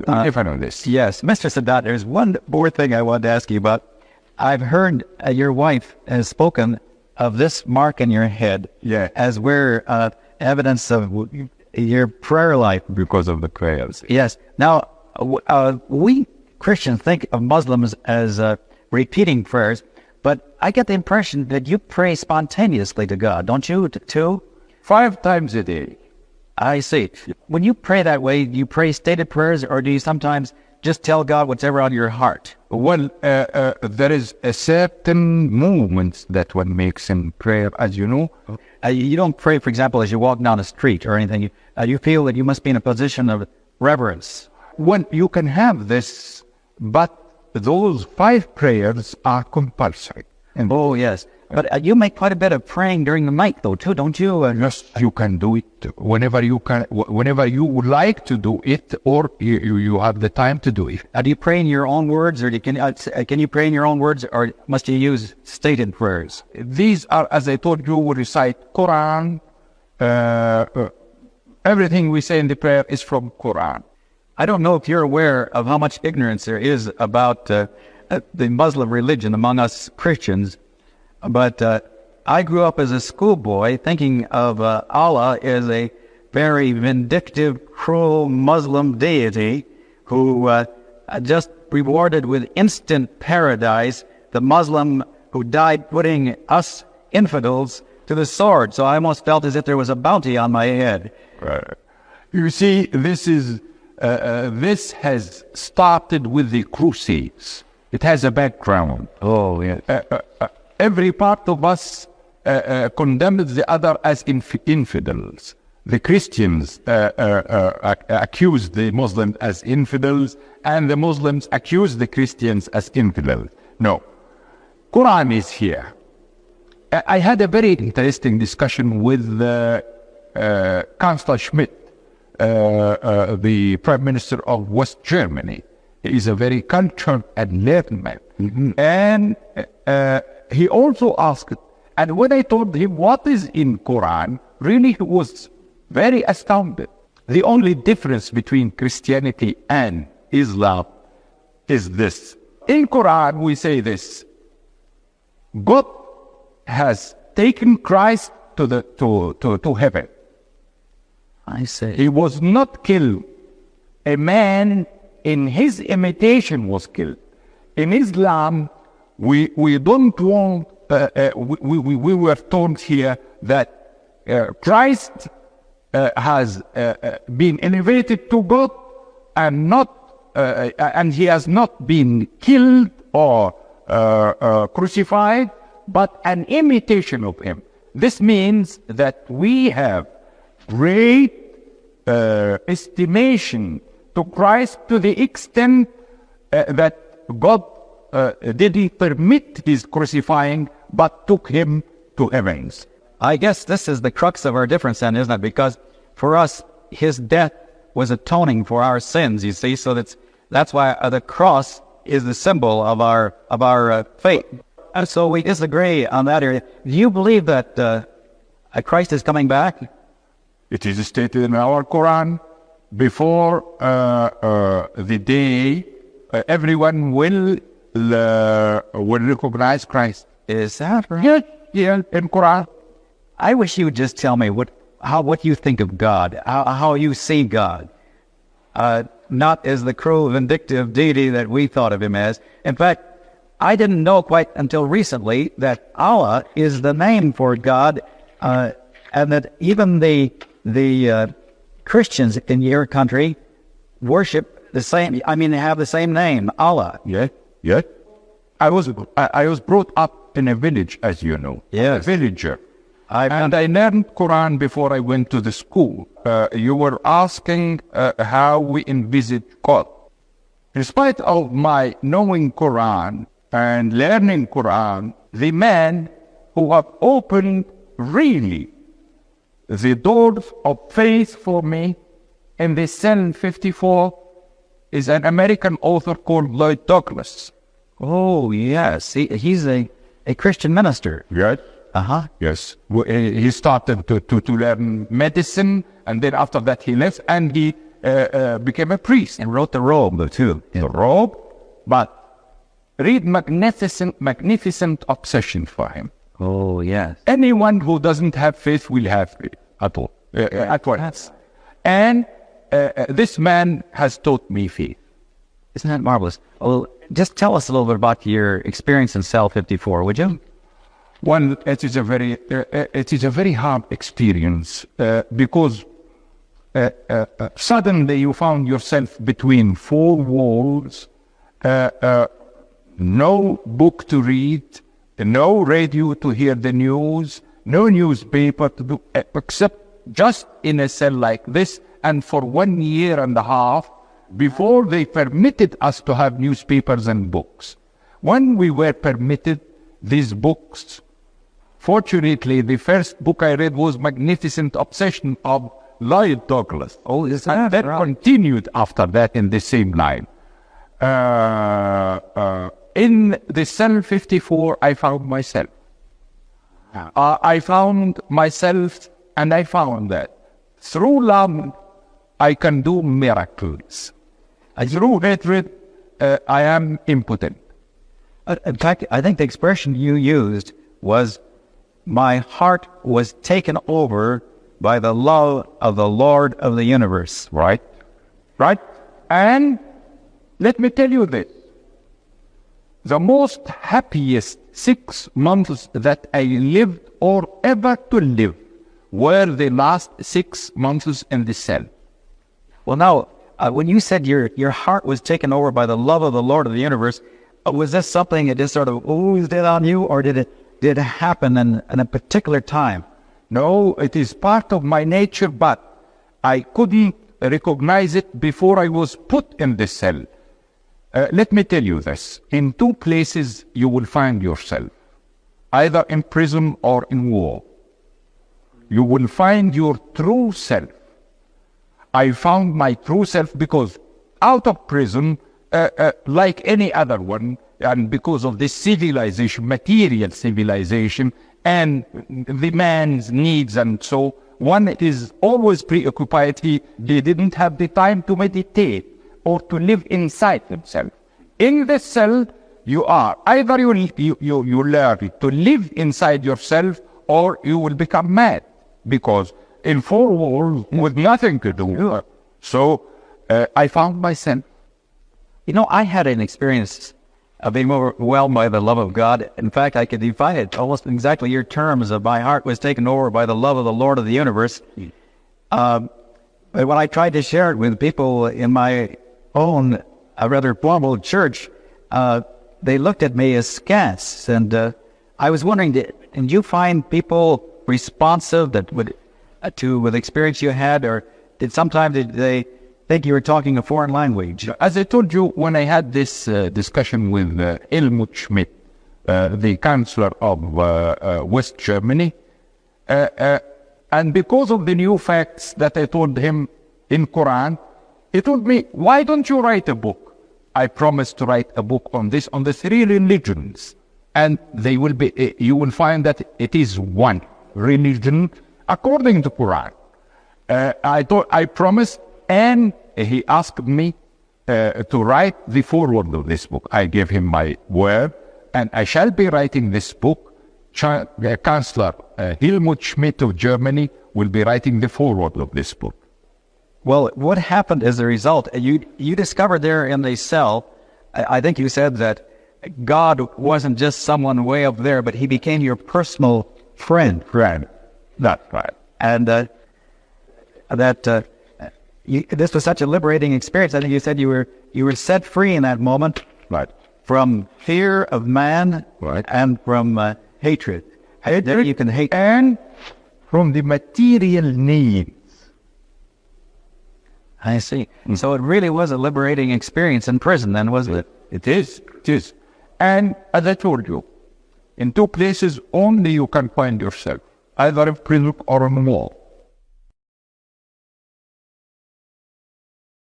if I know this. Yes, Mr. Sadat, there's one more thing I wanted to ask you about. I've heard your wife has spoken of this mark in your head as where evidence of your prayer life. Because of the prayers. Yes. Now, we Christians think of Muslims as repeating prayers, but I get the impression that you pray spontaneously to God, don't you, too? 5 times a day. I see. When you pray that way, do you pray stated prayers, or do you sometimes just tell God whatever on your heart? Well, there is a certain movement that one makes in prayer, as you know. You don't pray, for example, as you walk down the street or anything. You feel that you must be in a position of reverence. Well, you can have this, but those 5 prayers are compulsory. And yes. But you make quite a bit of praying during the night, though, too, don't you? Yes, you can do it whenever you would like to do it, or you have the time to do it. Do you pray in your own words, or can you pray in your own words, or must you use stated prayers? These are, as I told you, we recite Quran. Everything we say in the prayer is from Quran. I don't know if you're aware of how much ignorance there is about the Muslim religion among us Christians, but I grew up as a schoolboy thinking of Allah as a very vindictive, cruel Muslim deity who just rewarded with instant paradise the Muslim who died putting us infidels to the sword. So I almost felt as if there was a bounty on my head. You see, this has started with the Crusades. It has a background. Oh, yes. Every part of us condemns the other as infidels. The Christians accuse the Muslims as infidels, and the Muslims accuse the Christians as infidels. No. Quran is here. I had a very interesting discussion with Chancellor Schmidt, the Prime Minister of West Germany. He is a very cultured and learned man. Mm-hmm. And he also asked, and when I told him what is in Quran, really he was very astounded. The only difference between Christianity and Islam is this. In Quran we say this: God has taken Christ to heaven. I say. He was not killed. A man in his imitation was killed. In Islam, we don't want, we were told here that Christ has been elevated to God and he has not been killed or crucified, but an imitation of him. This means that we have great estimation to Christ to the extent that God didn't permit his crucifying, but took him to heavens. I guess this is the crux of our difference then, isn't it? Because for us, his death was atoning for our sins, you see, so that's why the cross is the symbol of our faith. And so we disagree on that area. Do you believe that Christ is coming back? It is stated in our Quran, before the day everyone will recognize Christ. Is that right? Yeah, in Quran. I wish you would just tell me what you think of God, how you see God, not as the cruel, vindictive deity that we thought of him as. In fact, I didn't know quite until recently that Allah is the name for God, and that even the Christians in your country worship the same. I mean, they have the same name, Allah. Yeah. I was brought up in a village, as you know. Yes. A villager. And I learned Quran before I went to the school. You were asking how we envisage God. In spite of my knowing Quran and learning Quran, the man who have opened really the doors of faith for me in the cell 54 is an American author called Lloyd Douglas. Oh, yes. He's a Christian minister. Right? Uh-huh. Yes. He started to learn medicine, and then after that he left, and he became a priest. And wrote the robe, too. The robe, but read magnificent obsession for him. Oh, yes. Anyone who doesn't have faith will have faith at all, at once. And this man has taught me faith. Isn't that marvelous? Well, just tell us a little bit about your experience in cell 54, would you? Well, it is a very hard experience because suddenly you found yourself between four walls, no book to read, no radio to hear the news, no newspaper to do, except just in a cell like this, and for 1 year and a half before they permitted us to have newspapers and books. When we were permitted these books, fortunately, the first book I read was Magnificent Obsession of Lloyd Douglas. Oh, is and that right? Continued after that in the same line. In the cell 54, I found myself. I found myself, and I found that through love, I can do miracles. Through hatred, I am impotent. In fact, I think the expression you used was, my heart was taken over by the love of the Lord of the universe. Right? Right? And let me tell you this. The most happiest 6 months that I lived or ever to live were the last 6 months in the cell. Well, now, when you said your heart was taken over by the love of the Lord of the universe, was this something that just sort of oozed in on you, or did it happen in a particular time? No, it is part of my nature, but I couldn't recognize it before I was put in the cell. Let me tell you this. In two places you will find yourself, either in prison or in war. You will find your true self. I found my true self because out of prison, like any other one, and because of this civilization, material civilization, and the man's needs, and so one is always preoccupied. He didn't have the time to meditate or to live inside himself. In the cell, you are either you learn to live inside yourself, or you will become mad, because in four walls with nothing to do. So I found myself. You know, I had an experience of being overwhelmed by the love of God. In fact, I could define it almost in exactly your terms of my heart was taken over by the love of the Lord of the universe. But when I tried to share it with people in my own rather formal church, they looked at me askance. And I was wondering, did you find people responsive that would to the experience you had, or did they think you were talking a foreign language? As I told you, when I had this discussion with Helmut Schmidt, the Chancellor of West Germany, and because of the new facts that I told him in Quran, he told me, why don't you write a book? I promised to write a book on the three religions, and they will be. You will find that it is one religion according to Quran. I promised, and he asked me to write the foreword of this book. I gave him my word, and I shall be writing this book. Chancellor Helmut Schmidt of Germany will be writing the foreword of this book. Well, what happened as a result? You discovered there in the cell, I think you said that God wasn't just someone way up there, but he became your personal friend. Friend. That's right. And this was such a liberating experience. I think you said you were set free in that moment. Right. From fear of man. Right. And from hatred. Hatred. You can hate. And from the material needs. I see. So it really was a liberating experience in prison then, wasn't it? It is. It is. And as I told you, in two places only you can find yourself, either in prison or in the wall.